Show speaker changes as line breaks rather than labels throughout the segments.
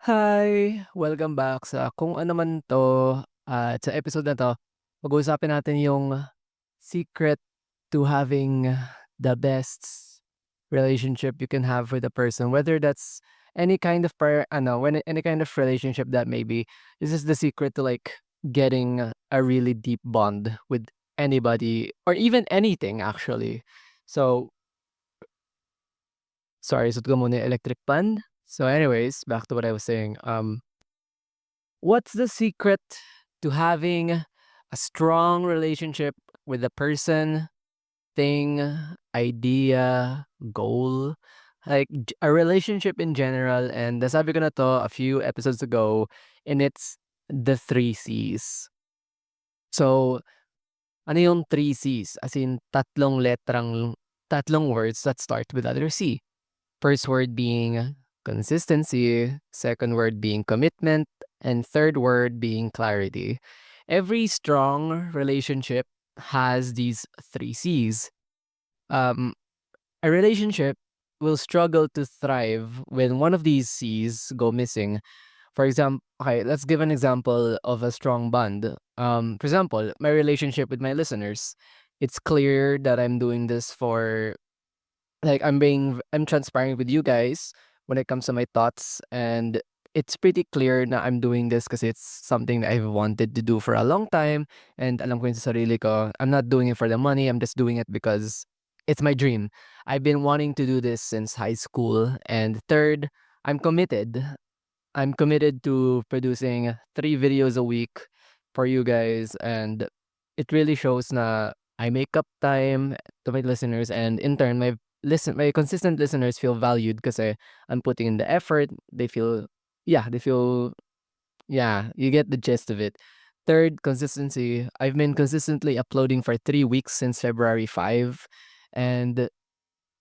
Hi! Welcome back sa kung ano man 'to at sa episode na 'to, pag-uusapin natin yung secret to having the best relationship you can have with a person, whether that's any kind of any kind of relationship that may be. This is the secret to, like, getting a really deep bond with anybody or even anything actually. So, sorry, sut ko muna yung electric pan. So anyways, back to what I was saying, what's the secret to having a strong relationship with a person, thing, idea, goal? Like a relationship in general. And nasabi ko na to a few episodes ago, and it's the three C's. So, ano yung three C's? As in, tatlong words that start with letter C. First word being consistency, second word being commitment, and third word being clarity. Every strong relationship has these three C's. Um, a relationship will struggle to thrive when one of these C's go missing. For example, okay, let's give an example of a strong bond. For example, my relationship with my listeners. It's clear that I'm doing this for, like, I'm transparent with you guys when it comes to my thoughts, and it's pretty clear na I'm doing this because it's something that I've wanted to do for a long time, and alam ko yun sa sarili ko. I'm not doing it for the money, I'm just doing it because it's my dream. I've been wanting to do this since high school. And third, I'm committed. I'm committed to producing 3 videos a week for you guys, and it really shows na I make up time to my listeners, and in turn my consistent listeners feel valued kasi I'm putting in the effort. They feel, yeah, you get the gist of it. Third, consistency. I've been consistently uploading for 3 weeks since February 5, and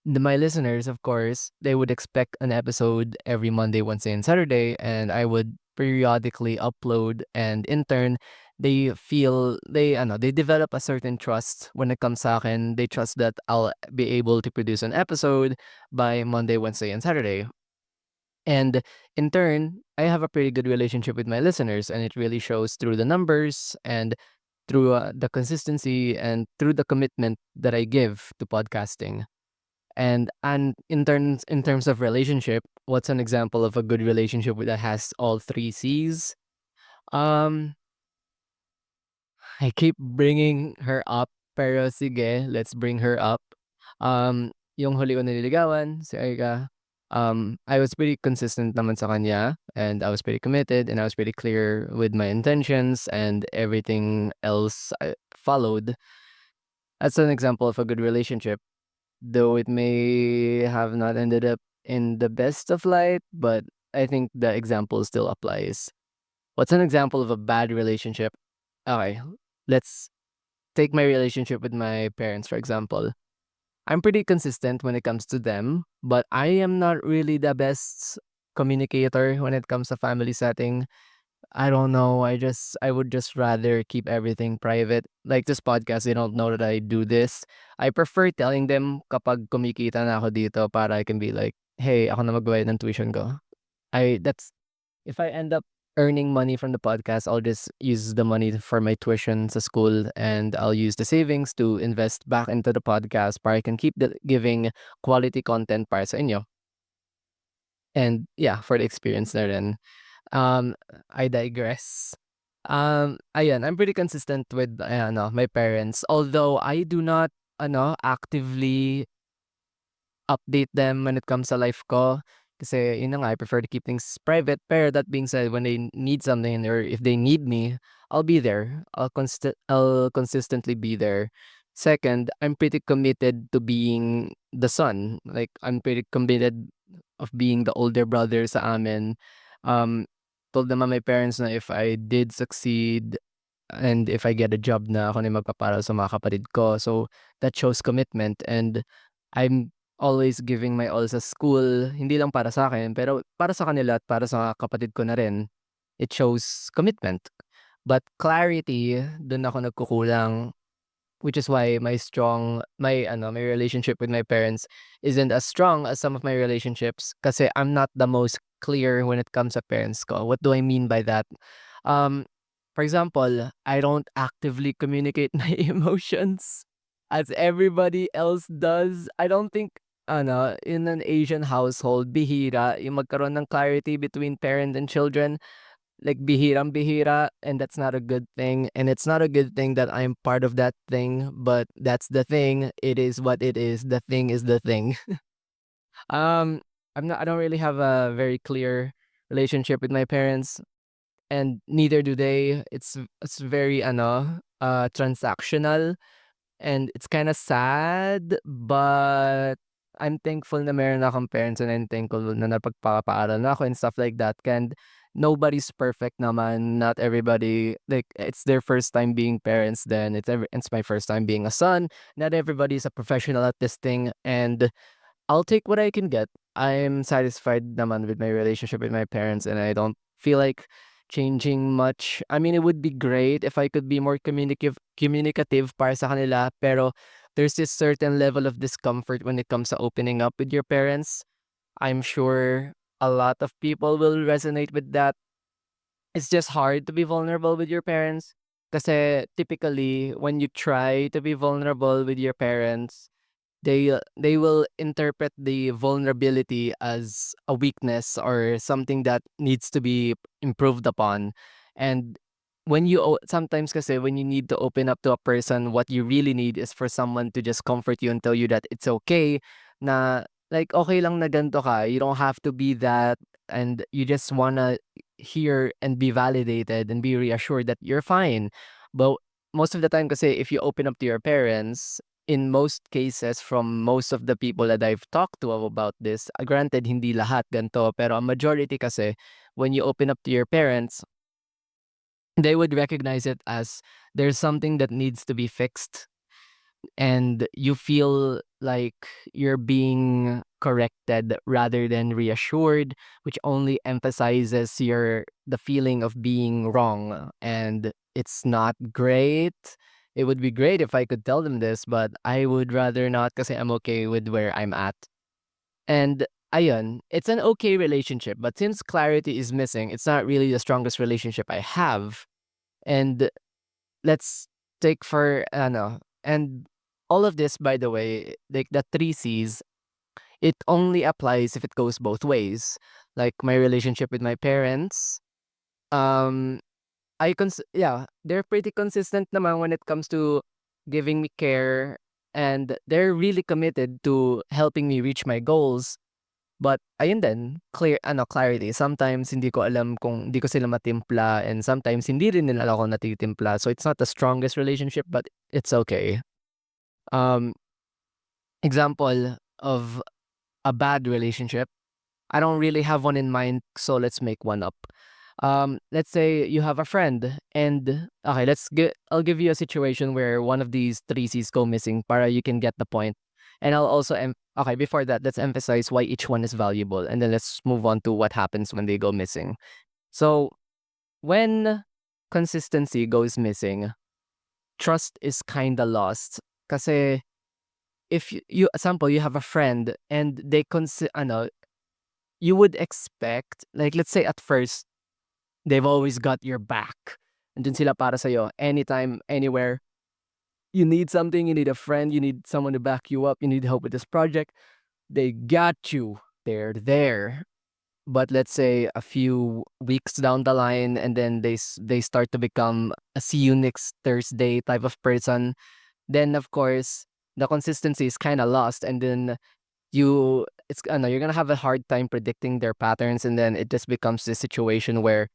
my listeners, of course, they would expect an episode every Monday, Wednesday, and Saturday, and I would periodically upload. And in turn, they develop a certain trust when it comes sa akin. They trust that I'll be able to produce an episode by Monday, Wednesday, and Saturday. And in turn, I have a pretty good relationship with my listeners, and it really shows through the numbers and through the consistency and through the commitment that I give to podcasting. And in terms of relationship, what's an example of a good relationship that has all three C's? Um, I keep bringing her up, pero sige, let's bring her up. Yung huli ko nililigawan, si Aika, I was pretty consistent naman sa kanya, and I was pretty committed, and I was pretty clear with my intentions, and everything else I followed. That's an example of a good relationship. Though it may have not ended up in the best of light, but I think the example still applies. What's an example of a bad relationship? Okay, let's take my relationship with my parents, for example. I'm pretty consistent when it comes to them, but I am not really the best communicator when it comes to family setting. I don't know. I would just rather keep everything private. Like this podcast, they don't know that I do this. I prefer telling them kapag kumikita na ako dito para I can be like, "Hey, ako na magbayad ng tuition ko." I that's If I end up earning money from the podcast, I'll just use the money for my tuition sa school, and I'll use the savings to invest back into the podcast para I can keep giving quality content para sa inyo. And yeah, for the experience na rin. Um, I digress. Ayun, I'm pretty consistent with my parents. Although I do not actively update them when it comes sa life ko. Kasi yun na nga, I prefer to keep things private. Pero that being said, when they need something or if they need me, I'll be there. I'll consistently be there. Second, I'm pretty committed to being the son. Like, I'm pretty committed of being the older brother sa amin. Um, Told naman my parents na if I did succeed and if I get a job na ako na yung magpapaaral sa mga kapatid ko. So, that shows commitment, and I'm always giving my all sa school, hindi lang para sa akin pero para sa kanila at para sa kapatid ko na rin. It shows commitment. But clarity, dun ako nagkukulang, which is why my relationship with my parents isn't as strong as some of my relationships kasi I'm not the most clear when it comes sa parents ko. What do I mean by that? Um, for example, I don't actively communicate my emotions as everybody else does. I don't think in an Asian household, bihira yung magkaroon ng clarity between parent and children. Like bihirang-bihira, and that's not a good thing. And it's not a good thing that I'm part of that thing, but that's the thing. It is what it is. The thing is the thing. Um, I don't really have a very clear relationship with my parents, and neither do they. It's very transactional, and it's kind of sad, but I'm thankful na meron akong parents, and I'm thankful na napagpapaaral na ako and stuff like that. And nobody's perfect naman. Not everybody, like, it's their first time being parents. Then it's my first time being a son. Not everybody's a professional at this thing, and I'll take what I can get. I'm satisfied naman with my relationship with my parents, and I don't feel like changing much. I mean, it would be great if I could be more communicative para sa kanila, pero there's this certain level of discomfort when it comes to opening up with your parents. I'm sure a lot of people will resonate with that. It's just hard to be vulnerable with your parents. Kasi typically, when you try to be vulnerable with your parents, they will interpret the vulnerability as a weakness or something that needs to be improved upon. And sometimes kasi when you need to open up to a person, what you really need is for someone to just comfort you and tell you that it's okay, na like okay lang na ganito ka. You don't have to be that, and you just wanna hear and be validated and be reassured that you're fine. But most of the time kasi if you open up to your parents, in most cases, from most of the people that I've talked to about this, granted hindi lahat ganito, pero a majority kasi when you open up to your parents, they would recognize it as there's something that needs to be fixed, and you feel like you're being corrected rather than reassured, which only emphasizes the feeling of being wrong, and it's not great. It would be great if I could tell them this, but I would rather not kasi I'm okay with where I'm at. And ayun, it's an okay relationship, but since clarity is missing, it's not really the strongest relationship I have. And let's take for and all of this, by the way, like the three C's, it only applies if it goes both ways. Like my relationship with my parents, um yeah, they're pretty consistent naman when it comes to giving me care, and they're really committed to helping me reach my goals. But ayun din, clarity. Sometimes hindi ko alam kung hindi ko sila matimpla, and sometimes hindi rin nila ako natitimpla. So it's not the strongest relationship, but it's okay. Um, Example of a bad relationship. I don't really have one in mind, so let's make one up. Let's say you have a friend, and okay, I'll give you a situation where one of these three C's go missing para you can get the point. And I'll also okay, before that, let's emphasize why each one is valuable, and then let's move on to what happens when they go missing. So, when consistency goes missing, trust is kind of lost. Kasi if you example, you have a friend and you would expect, like, let's say at first they've always got your back. Andun sila para sa'yo anytime, anywhere. You need something, you need a friend, you need someone to back you up, you need help with this project. They got you. They're there. But let's say a few weeks down the line, and then they start to become a see you next Thursday type of person. Then of course the consistency is kind of lost, and then you're gonna have a hard time predicting their patterns, and then it just becomes this situation where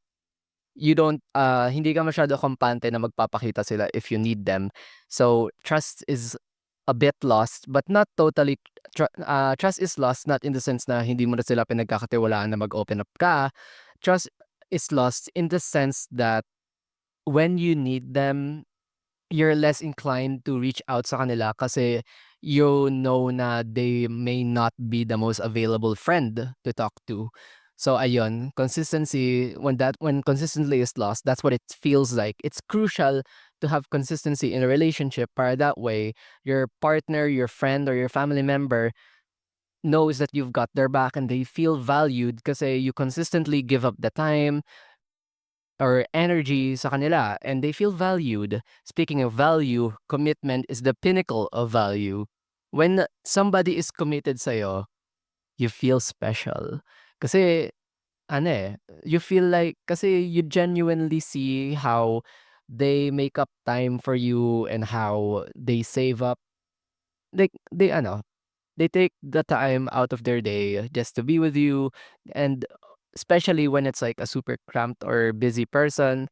you don't hindi ka masyado kampante na magpapakita sila if you need them. So trust is a bit lost, but not totally. Trust is lost not in the sense na hindi mo na sila pinagkakatiwalaan na mag-open up ka. Trust is lost in the sense that when you need them, you're less inclined to reach out sa kanila kasi you know na they may not be the most available friend to talk to. So ayun, consistency, when consistency is lost, that's what it feels like. It's crucial to have consistency in a relationship para that way your partner, your friend, or your family member knows that you've got their back and they feel valued kasi you consistently give up the time or energy sa kanila and they feel valued. Speaking of value, commitment is the pinnacle of value. When somebody is committed sa'yo, you feel special. Kasi ano eh, you feel like kasi you genuinely see how they make up time for you and how they save up. Like they take the time out of their day just to be with you, and especially when it's like a super cramped or busy person,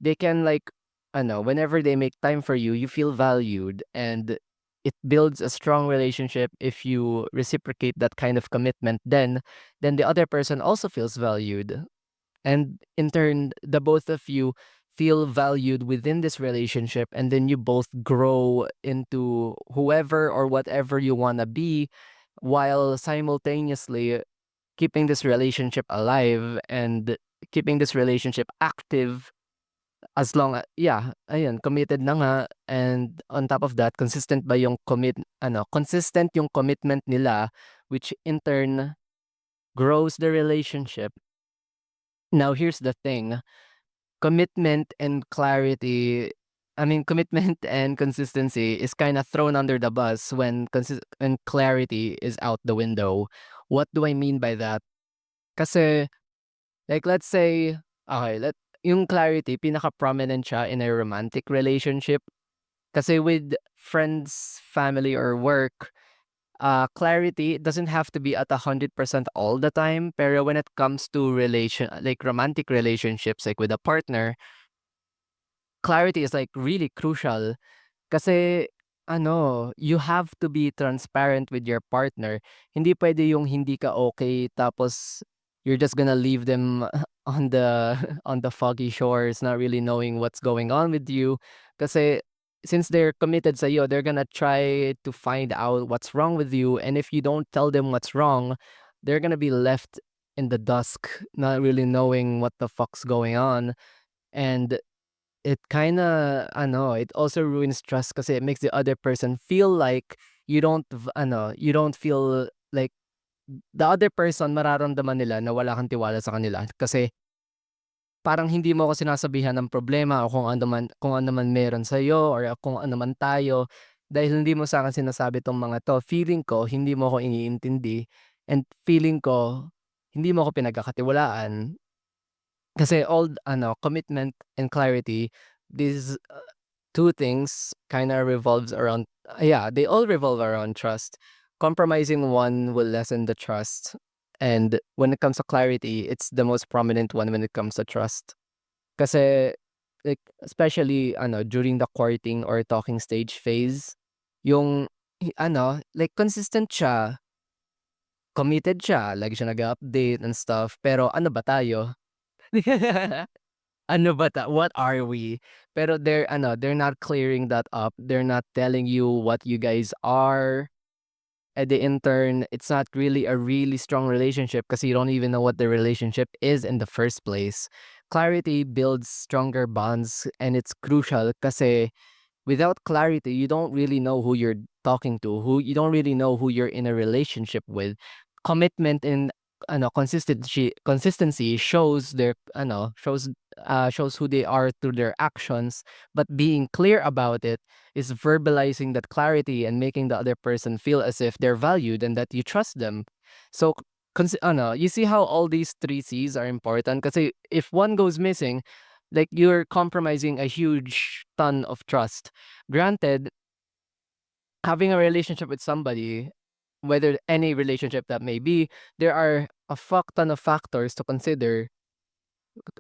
they can like whenever they make time for you, you feel valued, and it builds a strong relationship if you reciprocate that kind of commitment. Then the other person also feels valued, and in turn the both of you feel valued within this relationship, and then you both grow into whoever or whatever you want to be while simultaneously keeping this relationship alive and keeping this relationship active. As long as yeah, ayun, committed na nga, and on top of that consistent yung commitment nila, which in turn grows the relationship. Now here's the thing, commitment and clarity commitment and consistency is kinda thrown under the bus when clarity is out the window. What do I mean by that? Kasi, like, let's say, okay, yung clarity pinaka-prominent siya in a romantic relationship. Kasi with friends, family, or work, clarity doesn't have to be at 100% all the time, pero when it comes to romantic relationships, like with a partner, clarity is like really crucial. Kasi you have to be transparent with your partner. Hindi puwede yung hindi ka okay tapos you're just gonna leave them on the on the foggy shores, not really knowing what's going on with you. Kasi since they're committed sa'yo, they're gonna try to find out what's wrong with you, and if you don't tell them what's wrong, they're gonna be left in the dusk, not really knowing what the fuck's going on. And it kinda it also ruins trust kasi it makes the other person feel like you don't feel like the other person mararamdaman nila na wala kang tiwala sa kanila kasi parang hindi mo ako sinasabihan ng problema o kung ano man meron sa'yo or kung ano man tayo. Dahil hindi mo sa'kin sinasabi 'tong mga 'to, feeling ko hindi mo ako iniintindi, and feeling ko hindi mo ako pinagkakatiwalaan. Kasi commitment and clarity, these two things kinda revolves around yeah, they all revolve around trust. Compromising one will lessen the trust, and when it comes to clarity, it's the most prominent one when it comes to trust. Kasi, like, especially during the courting or talking stage phase, yung like consistent siya, committed siya, lagi siya nag-a-update and stuff, pero ano ba tayo? Ano ba what are we? Pero they're not clearing that up. They're not telling you what you guys are. At the intern, it's not really a really strong relationship because you don't even know what the relationship is in the first place. Clarity builds stronger bonds, and it's crucial kasi without clarity, you don't really know who you're talking to, who you don't really know who you're in a relationship with. Commitment and consistency shows shows who they are through their actions, but being clear about it is verbalizing that clarity and making the other person feel as if they're valued and that you trust them. So you see how all these three C's are important kasi if one goes missing, like you're compromising a huge ton of trust. Granted, having a relationship with somebody, whether any relationship that may be, there are a fuck ton of factors to consider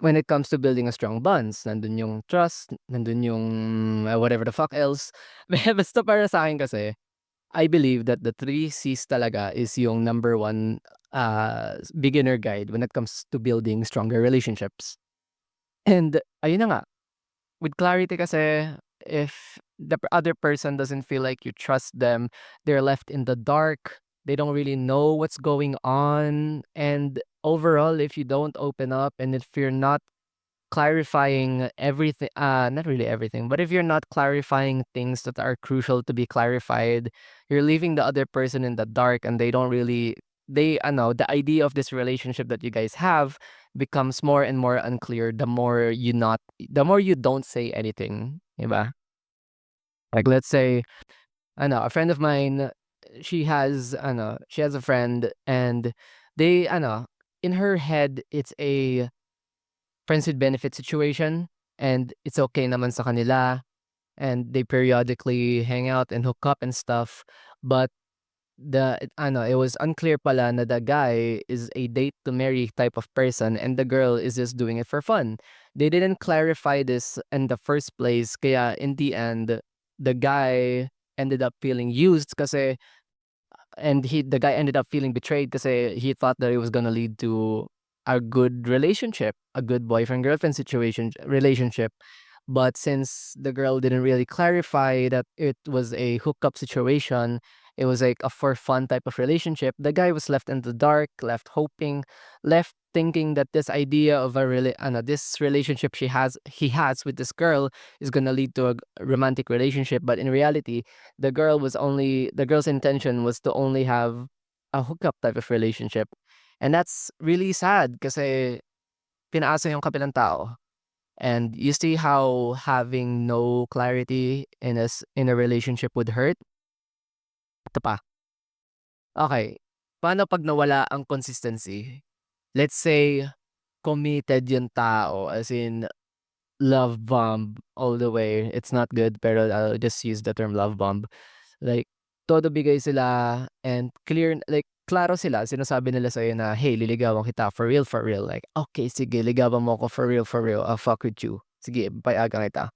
when it comes to building a strong bonds. Nandun yung trust, nandun yung whatever the fuck else. Basta para sa akin kasi, I believe that the three C's talaga is yung number one beginner guide when it comes to building stronger relationships. And ayun na nga, with clarity kasi, if the other person doesn't feel like you trust them, they're left in the dark. They don't really know what's going on. And overall, if you don't open up and if you're not clarifying everything, not really everything, but if you're not clarifying things that are crucial to be clarified, you're leaving the other person in the dark, and they don't really, they know the idea of this relationship that you guys have becomes more and more unclear the more you don't say anything, diba? Like let's say, a friend of mine, she has a friend, and they in her head it's a friends with benefit situation, and it's okay naman sa kanila, and they periodically hang out and hook up and stuff. But it was unclear pala na the guy is a date to marry type of person, and the girl is just doing it for fun. They didn't clarify this in the first place, kaya in the end, the guy ended up feeling used kasi and the guy ended up feeling betrayed kasi he thought that it was gonna lead to a good relationship, a good boyfriend-girlfriend relationship. But since the girl didn't really clarify that it was a hookup situation, it was like a for fun type of relationship, the guy was left in the dark, left hoping, left thinking that this idea of this relationship he has with this girl is gonna lead to a romantic relationship. But in reality, the girl's intention was to only have a hookup type of relationship. And that's really sad kasi pinaasa yung kabilang tao. And you see how having no clarity in a relationship would hurt? Ito pa. Okay. Paano 'pag nawala ang consistency? Let's say committed yung tao, as in love bomb all the way. It's not good, pero I'll just use the term love bomb. Like, todo bigay sila and clear, like, klaro sila. Sinasabi nila sa'yo na, "Hey, liligawan kita for real, for real." Like, "Okay, sige, ligawan mo ako for real. I'll fuck with you. Sige, payagan kita."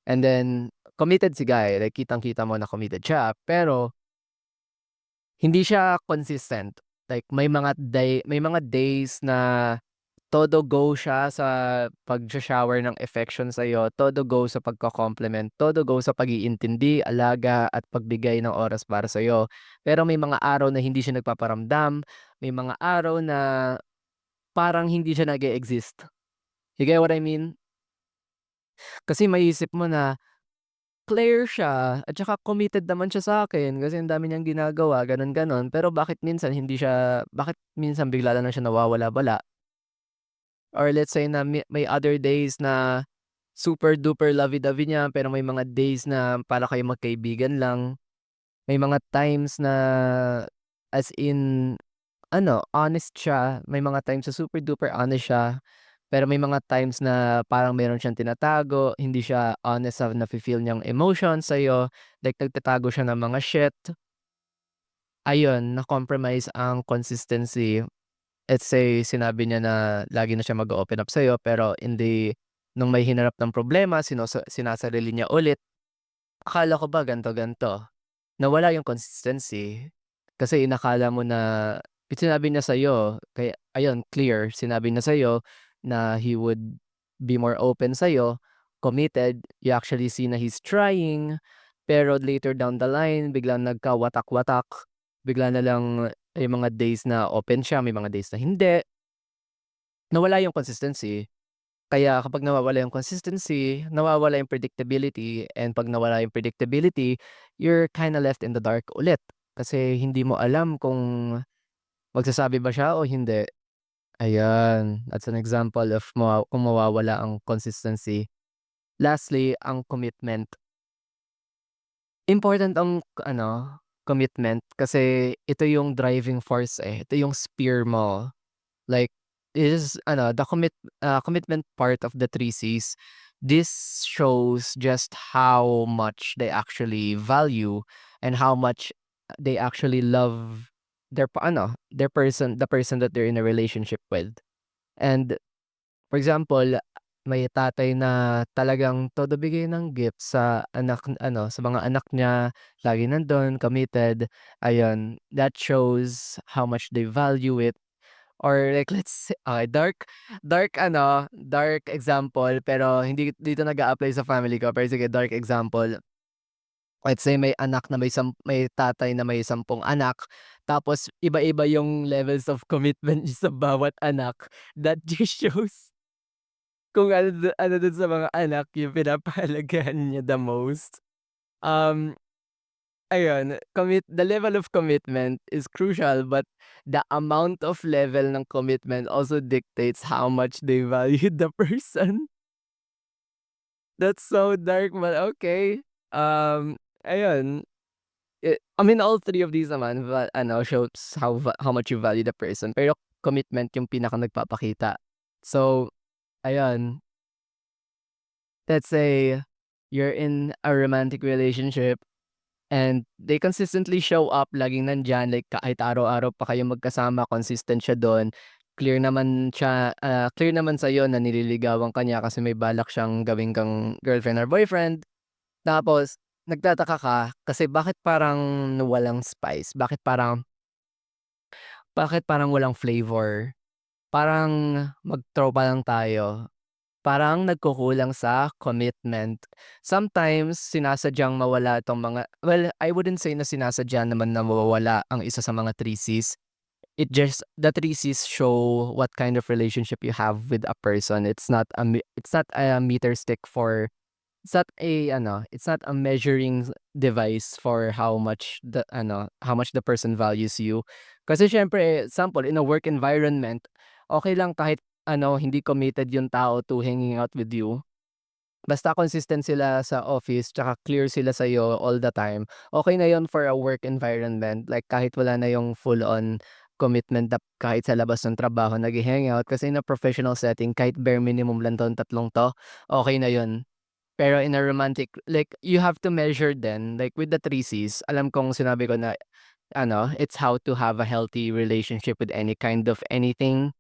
And then, committed si guy. Like, kitang-kita mo na committed siya. Pero, hindi siya consistent. Like, may mga days na todo go siya sa pag shower ng affection sa'yo, todo go sa pagko-compliment, todo go sa pag-iintindi, alaga at pagbigay ng oras para sa'yo. Pero may mga araw na hindi siya nagpaparamdam, may mga araw na parang hindi siya nag-e-exist. You get what I mean? Kasi maiisip mo na clear siya at saka committed naman siya sa'kin kasi ang dami niyang ginagawa, gano'n, gano'n. Pero bakit minsan bigla na lang siya nawawala-wala? Or let's say na may other days na super duper lovey-dovey niya, pero may mga days na para kayong magkaibigan lang. May mga times na as in honest siya. May mga times na super duper honest siya, pero may mga times na parang meron siyang tinatago, hindi siya honest sa nafi-feel niyang emotions sa'yo, like nagtatago siya ng mga shit. Ayun, na-compromise ang consistency. Let's say sinabi niya na lagi na siya mag-o-open up sa'yo, pero nung may hinarap ng problema sinasarili niya ulit, "Akala ko ba ganto, ganto." Nawala yung consistency, kasi inakala mo na sinabi niya sa'yo kaya ayun clear, sinabi niya sa'yo na he would be more open sa'yo, committed, you actually see na he's trying, pero later down the line biglang nagkawatak-watak, bigla na lang may mga days na open siya, may mga days na hindi, nawala yung consistency. Kaya kapag nawawala yung consistency, nawawala yung predictability, and 'pag nawala yung predictability, you're kinda left in the dark ulit. Kasi hindi mo alam kung magsasabi ba siya o hindi. Ayan, that's an example of kung mawawala ang consistency. Lastly, ang commitment. Important ang commitment kasi ito yung driving force, eh, ito yung spear mo. Like, is commitment part of the 3 Cs. This shows just how much they actually value and how much they actually love the person that they're in a relationship with. And for example, may tatay na talagang todo bigay ng gift sa mga anak niya, lagi nandun, committed, ayun. That shows how much they value it. Or like let's say dark example, pero hindi dito nag-a-apply sa family ko, pero sige, dark example. Let's say may tatay na may 10 anak, tapos iba-iba yung levels of commitment niya sa bawat anak. That just shows kung ano dun sa mga anak yung pinapahalagahan niya the most. Um, Ayun, the level of commitment is crucial, but the amount of level ng commitment also dictates how much they value the person. That's so dark, but okay. Ayun, I mean all three of these naman shows how much you value the person, pero commitment yung pinaka nagpapakita. So, ayun, let's say you're in a romantic relationship and they consistently show up, laging nandiyan, like kahit araw-araw pa kayong magkasama, consistent siya dun. Clear naman sa'yo na nililigawan ka niya kasi may balak siyang gawin kang girlfriend or boyfriend. Tapos nagtataka ka kasi walang spice, bakit parang walang flavor, parang mag-tropa lang tayo. Parang nagkukulang sa commitment. Sometimes sinasadyang mawala 'tong I wouldn't say na sinasadya naman na mawawala ang isa sa mga 3 Cs. The 3 Cs show what kind of relationship you have with a person. It's not a meter stick for it's not a measuring device for how much the person values you. Kasi siyempre, example, in a work environment, okay lang kahit hindi committed yung tao to hanging out with you. Basta consistent sila sa office tsaka clear sila sa'yo all the time, okay na yun for a work environment. Like kahit wala na yung full on commitment na kahit sa labas ng trabaho naghe-hangout, kasi in a professional setting kahit bare minimum lang 'tong tatlong 'to, okay na yun. Pero in a romantic, like, you have to measure then, like with the 3 Cs, alam kong sinabi ko na it's how to have a healthy relationship with any kind of anything.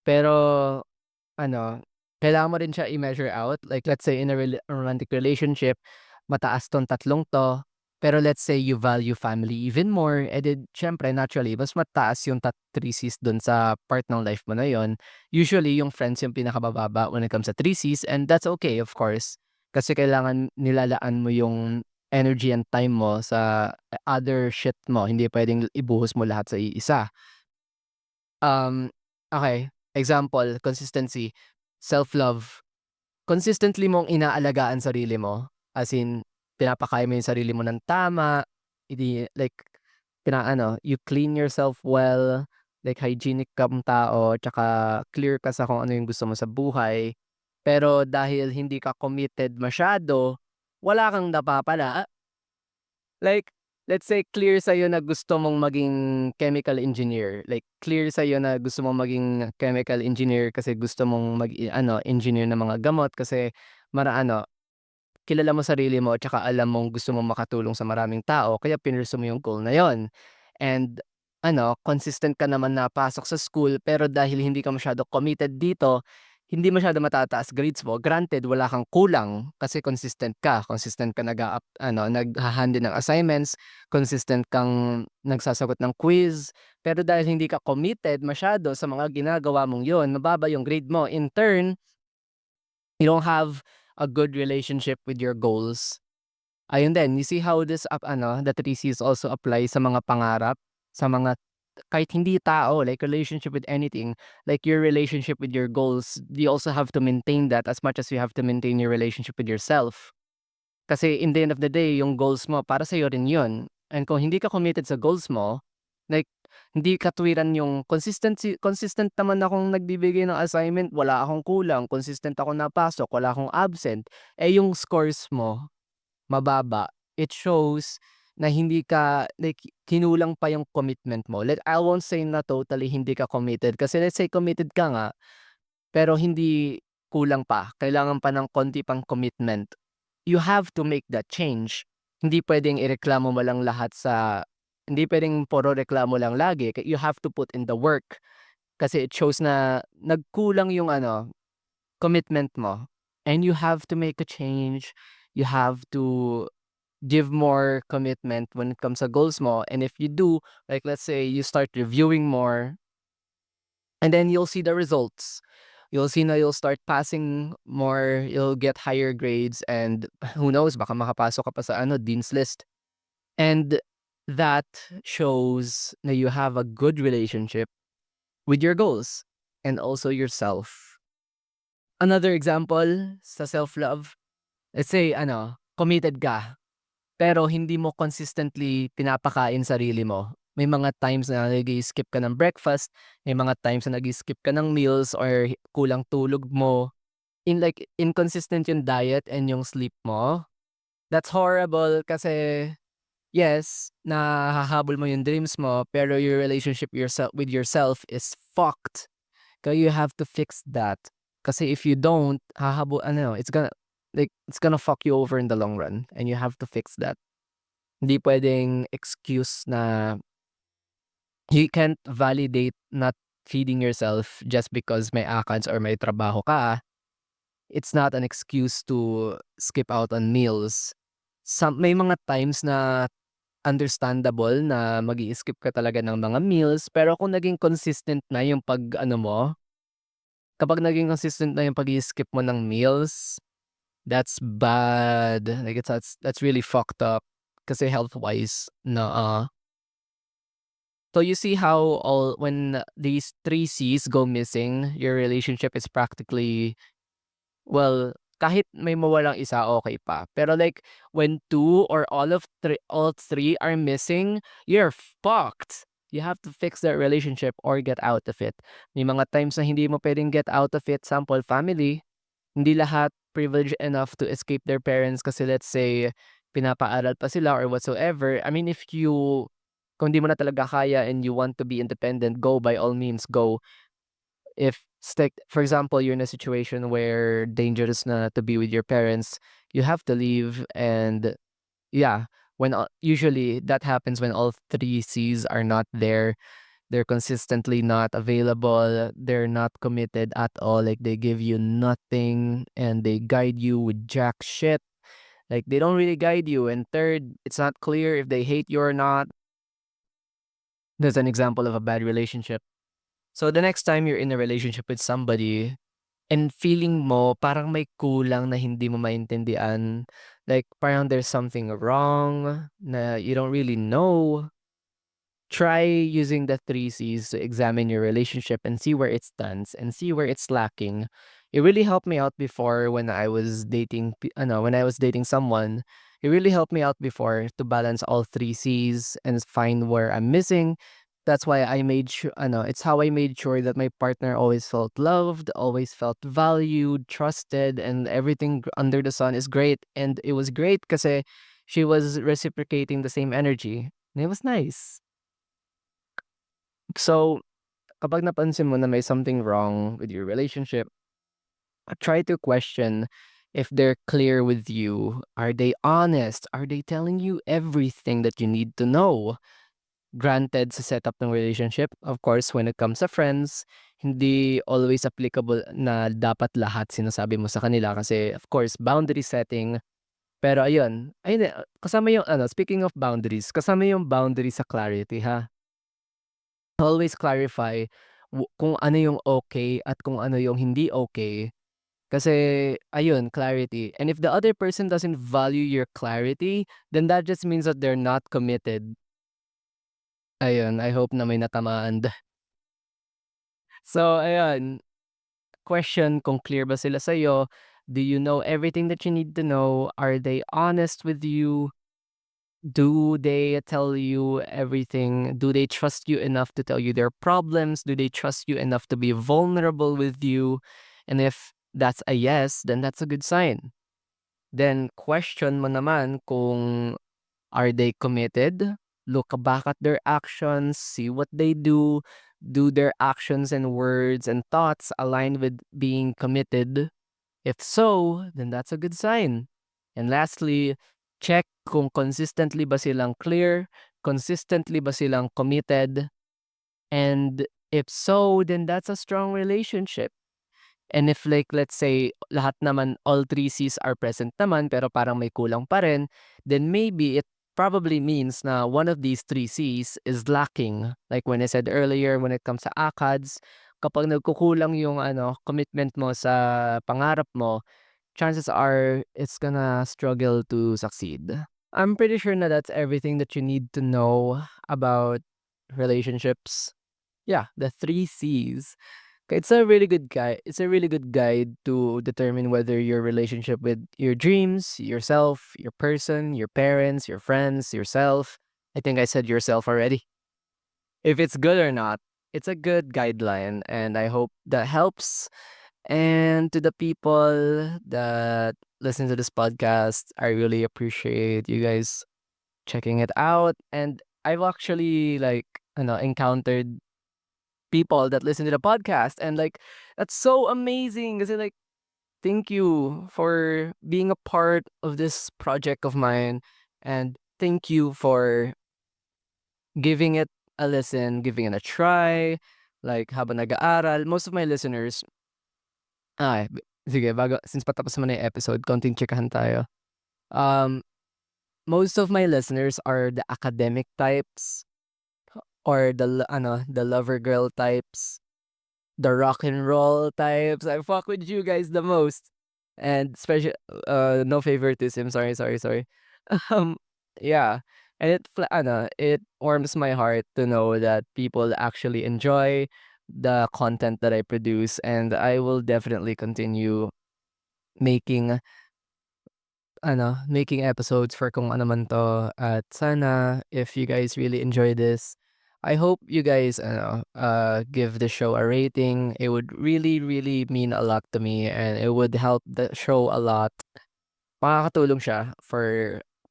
Pero ano, kailangan mo rin siya i-measure out. Like let's say in a romantic relationship, mataas 'tong tatlong 'to, pero let's say you value family even more, eh, di siyempre naturally mas mataas yung 3 Cs dun sa part ng life mo na yon. Usually yung friends yung pinakabababa when it comes to 3 Cs, and that's okay of course. Kasi kailangan nilalaan mo yung energy and time mo sa other shit mo, hindi puwedeng ibuhos mo lahat sa iisa. Um, okay, example, consistency, self-love. Consistently mong inaalagaan sarili mo, as in pinapakain mo yung sarili mo ng tama, hindi like you clean yourself well, like hygienic kang tao, tsaka clear ka sa kung ano yung gusto mo sa buhay. Pero dahil hindi ka committed masyado, wala kang napapala. Like, let's say clear sa'yo na gusto mong maging chemical engineer, like clear sa'yo na gusto mong maging chemical engineer kasi gusto mong engineer ng mga gamot kasi mara ano kilala mo sarili mo at saka alam mong gusto mong makatulong sa maraming tao kaya pinursue mo yung goal na yon. And consistent ka naman na pasok sa school, pero dahil hindi ka masyado committed dito, hindi masyado matataas grades mo. Granted, wala kang kulang kasi consistent ka nagha-handle ng assignments, consistent kang nagsasagot ng quiz. Pero dahil hindi ka committed masyado sa mga ginagawa mong yon, mababa yung grade mo. In turn, you don't have a good relationship with your goals. Ayun din, you see how the 3 Cs also apply sa mga pangarap, sa mga kahit hindi tao, like relationship with anything, like your relationship with your goals, you also have to maintain that as much as you have to maintain your relationship with yourself. Kasi in the end of the day, yung goals mo para sa'yo rin yun. And kung hindi ka committed sa goals mo, like hindi katwiran yung consistent naman akong nagbibigay ng assignment, wala akong kulang, consistent akong napasok, wala akong absent, eh yung scores mo mababa. It shows na hindi ka like kinulang pa yung commitment mo. I won't say na totally hindi ka committed kasi let's say committed ka nga, pero hindi kulang pa, kailangan pa ng konti pang commitment. You have to make that change. Hindi puwedeng ireklamo mo lang hindi puwedeng puro reklamo lang lagi, you have to put in the work. Kasi it shows na nagkulang yung commitment mo, and you have to make a change. You have to give more commitment when it comes sa goals mo, and if you do, like let's say you start reviewing more, and then you'll see the results. You'll see na you'll start passing more, you'll get higher grades, and who knows, baka makapasok ka pa sa dean's list. And that shows na you have a good relationship with your goals and also yourself. Another example sa self-love, let's say committed ka, pero hindi mo consistently pinapakain sarili mo. May mga times na nag-i-skip ka ng breakfast, may mga times na nag-i-skip ka ng meals or kulang tulog mo. Inconsistent yung diet and yung sleep mo. That's horrible kasi yes, nahahabol mo yung dreams mo, pero your relationship with yourself is fucked. Kaya you have to fix that. Kasi if you don't, it's gonna fuck you over in the long run and you have to fix that. Hindi puwedeng excuse na you can't validate not feeding yourself just because may ACADS or may trabaho ka. It's not an excuse to skip out on meals. May mga times na understandable na mag-i-skip ka talaga ng mga meals, pero kung naging consistent na yung kapag naging consistent na yung pag-i-skip mo ng meals, that's bad. Like, that's really fucked up kasi health-wise na. So you see how all when these 3 C's go missing, your relationship is practically, well, kahit may mawalang isa, okay pa. Pero like when 2 or all 3 are missing, you're fucked. You have to fix that relationship or get out of it. May mga times na hindi mo puwedeng get out of it, sample family. Hindi lahat privileged enough to escape their parents kasi let's say pinapaaral pa sila or whatsoever. I mean, kung di mo na talaga kaya and you want to be independent, go, by all means, go. If for example, you're in a situation where dangerous na to be with your parents, you have to leave. And yeah, usually that happens when all 3 C's are not there. They're consistently not available. They're not committed at all. Like they give you nothing and they guide you with jack shit. Like they don't really guide you. And third, it's not clear if they hate you or not. There's an example of a bad relationship. So the next time you're in a relationship with somebody and feeling mo parang may kulang na hindi mo maintindihan, like parang there's something wrong na you don't really know, try using the 3 C's to examine your relationship and see where it stands and see where it's lacking. It really helped me out before when I was when I was dating someone. It really helped me out before to balance all 3 C's and find where I'm missing. That's why I made sure it's how I made sure that my partner always felt loved, always felt valued, trusted, and everything under the sun is great. And it was great because she was reciprocating the same energy. And it was nice. So, kapag napansin mo na may something wrong with your relationship, try to question if they're clear with you. Are they honest? Are they telling you everything that you need to know? Granted, sa setup ng relationship, of course, when it comes to friends, hindi always applicable na dapat lahat sinasabi mo sa kanila kasi, of course, boundary setting. Pero ayun, kasama yung speaking of boundaries, kasama yung boundary sa clarity, ha? Always clarify kung ano yung okay at kung ano yung hindi okay. Kasi ayun, clarity. And if the other person doesn't value your clarity, then that just means that they're not committed. Ayun, I hope na may natamaan. So ayun, question kung clear ba sila sa'yo? Do you know everything that you need to know? Are they honest with you? Do they tell you everything? Do they trust you enough to tell you their problems? Do they trust you enough to be vulnerable with you? And if that's a yes, then that's a good sign. Then question mo naman kung are they committed? Look back at their actions, see what they do. Do their actions and words and thoughts align with being committed? If so, then that's a good sign. And lastly, check kung consistently ba silang clear, consistently ba silang committed, and if so, then that's a strong relationship. And if like let's say lahat naman all 3 C's are present naman pero parang may kulang pa rin, then maybe it probably means na one of these 3 C's is lacking. Like when I said earlier, when it comes sa ACADS, kapag nagkukulang yung commitment mo sa pangarap mo, chances are it's gonna struggle to succeed. I'm pretty sure na that's everything that you need to know about relationships. Yeah, the 3 C's. It's a really good guide. It's a really good guide to determine whether your relationship with your dreams, yourself, your person, your parents, your friends, yourself. I think I said yourself already. If it's good or not, it's a good guideline, and I hope that helps. And to the people that listen to this podcast, I really appreciate you guys checking it out. And I've actually encountered people that listen to the podcast, and that's so amazing. Kasi thank you for being a part of this project of mine, and thank you for giving it a listen, giving it a try. Like habang nag-aaral, most of my listeners, sige, bago, since patapos naman na yung episode, konting chikahan tayo. Um, most of my listeners are the academic types, or the lover girl types, the rock and roll types. I fuck with you guys the most. And especially no favoritism, sorry, sorry, sorry. Um yeah. And it warms my heart to know that people actually enjoy the content that I produce, and I will definitely continue making making episodes for kung ano man 'to, at sana if you guys really enjoy this, I hope you guys give the show a rating. It would really, really mean a lot to me, and it would help the show a lot. Makakatulong siya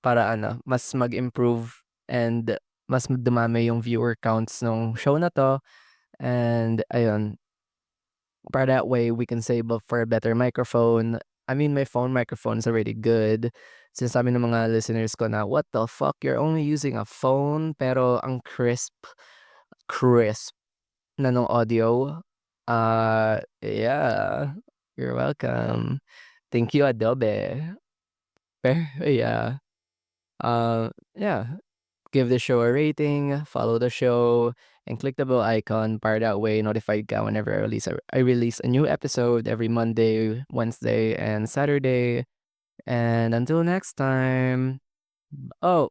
para mas mag-improve, and mas dumami yung viewer counts nung show na 'to, and ayun. By that way, we can save up for a better microphone. I mean, my phone microphone is already good. Sinasabi ng mga listeners ko na, "What the fuck? You're only using a phone, pero ang crisp, crisp na nung audio." Yeah. You're welcome. Thank you, Adobe. Pero yeah. Yeah. Give the show a rating, follow the show, and click the bell icon para that way notified ka whenever I release a new episode every Monday, Wednesday, and Saturday. And until next time. Oh,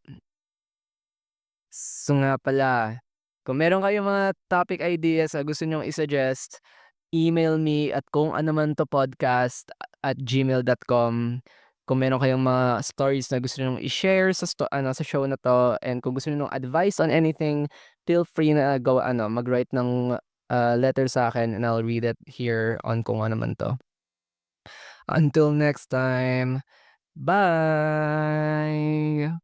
so nga pala, kung meron kayong mga topic ideas na gusto nyong isuggest, email me at kunganomantopodcast@gmail.com. Kung meron kayong mga stories na gusto nyong i-share sa show na 'to, and kung gusto niyo ng advice on anything, feel free na mag-write ng letter sa akin, and I'll read it here on Kung Ano Man 'To. Until next time, bye!